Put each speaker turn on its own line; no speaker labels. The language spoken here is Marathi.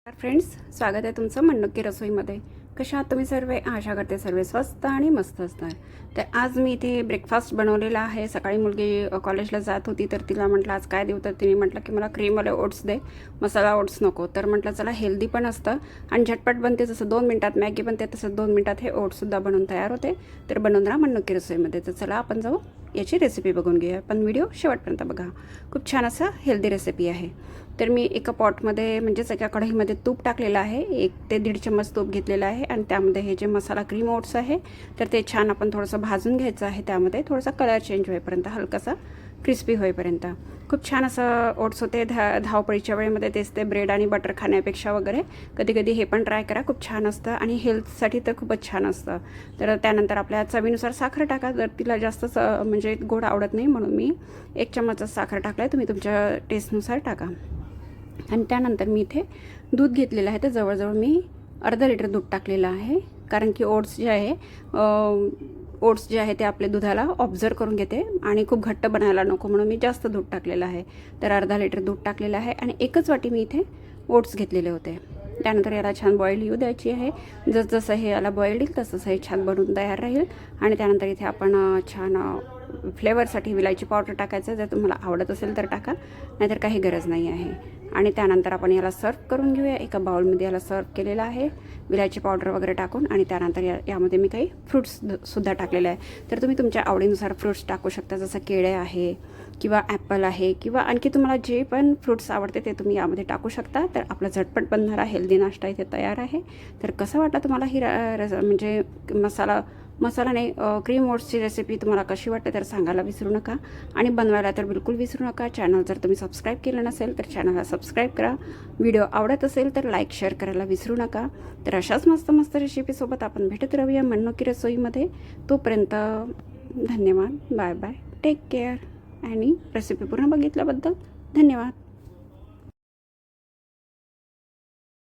फ्रेंड्स, स्वागत आहे तुमचं मनोकी रसोईमध्ये. कशा आहात तुम्ही सर्व? आशा करते सर्व स्वस्त आणि मस्त असणार. तर आज मी इथे ब्रेकफास्ट बनवलेला आहे. सकाळी मुलगी कॉलेजला जात होती, तर तिला म्हटलं आज काय देऊ, तर तिने म्हटलं की मला क्रीमवाले ओट्स दे, मसाला ओट्स नको. तर म्हटलं चला हेल्दी पण असतं आणि झटपट बनते, जसं 2 मिनिटात मॅगी बनते तसं 2 मिनिटात हे ओट्ससुद्धा बनवून तयार होते. तर बनवून राहा मनोकी रसोईमध्ये. तर चला आपण जाऊ याची रेसिपी बघून घेऊया, पण व्हिडिओ शेवटपर्यंत बघा. खूप छान असं हेल्दी रेसिपी आहे. तर मी एका पॉटमध्ये म्हणजेच एका कढईमध्ये तूप टाकलेलं आहे. 1 ते 1.5 चम्मच तूप घेतलेलं आहे आणि त्यामध्ये हे जे मसाला क्रीम ओट्स आहे तर ते छान आपण थोडंसं भाजून घ्यायचं आहे. त्यामध्ये थोडासा कलर चेंज होईपर्यंत, हलकासा क्रिस्पी होईपर्यंत. खूप छान असं ओट्स होते. धावपळीच्या वेळेमध्ये तेच ते ब्रेड आणि बटर खाण्यापेक्षा वगैरे कधी कधी हे पण ट्राय करा. खूप छान असतं आणि हेल्थसाठी तर खूपच छान असतं. तर त्यानंतर आपल्या चवीनुसार साखर टाका. जर तिला जास्त म्हणजे गोड आवडत नाही म्हणून मी 1 चम्मच साखर टाकला आहे. तुम्ही तुमच्या टेस्टनुसार टाका. आणि त्यानंतर मी इथे दूध घेतलेलं आहे. तर जवळजवळ मी अर्धा लिटर दूध टाकलेलं आहे, कारण की ओट्स जे आहे ते आपले दुधाला ऑब्झर्व करून घेते आणि खूप घट्ट बनायला नको म्हणून मी जास्त दूध टाकलेलं आहे. तर अर्धा लिटर दूध टाकलेलं आहे आणि 1च वाटी मी इथे ओट्स घेतलेले होते. त्यानंतर याला छान बॉईल येऊ द्यायची आहे. जसं हे याला बॉईल येईल तसं हे छान बनून तयार राहील. आणि त्यानंतर इथे आपण छान फ्लेवरसाठी विलायची पावडर टाकायचं. जर तुम्हाला आवडत असेल तर टाका, नाहीतर काही गरज नाही आहे. आणि त्यानंतर आपण याला सर्व करून घेऊया. एका बाउलमध्ये याला सर्व केलेलं आहे विलायची पावडर वगैरे टाकून. आणि त्यानंतर यामध्ये मी काही फ्रुट्ससुद्धा टाकलेले आहे. तर तुम्ही तुमच्या आवडीनुसार फ्रुट्स टाकू शकता, जसं केळे आहे किंवा ॲपल आहे किंवा आणखी तुम्हाला जे पण फ्रुट्स आवडते ते तुम्ही यामध्ये टाकू शकता. तर आपला झटपट बनणारा हेल्दी नाश्ता इथे तयार आहे. तर कसं वाटलं तुम्हाला ही म्हणजे मसाला नाही क्रीम ओट्सची रेसिपी तुम्हाला कशी वाटते तर सांगायला विसरू नका. आणि बनवायला तर बिलकुल विसरू नका. चॅनल जर तुम्ही सबस्क्राईब केलं नसेल तर चॅनलला सबस्क्राईब करा. व्हिडिओ आवडत असेल तर लाईक शेअर करायला विसरू नका. तर अशाच मस्त मस्त रेसिपीसोबत आपण भेटत राहूया मनोकी रसोईमध्ये. तोपर्यंत धन्यवाद. Bye bye. Take care. आणि रेसिपी पूर्ण बघितल्याबद्दल धन्यवाद.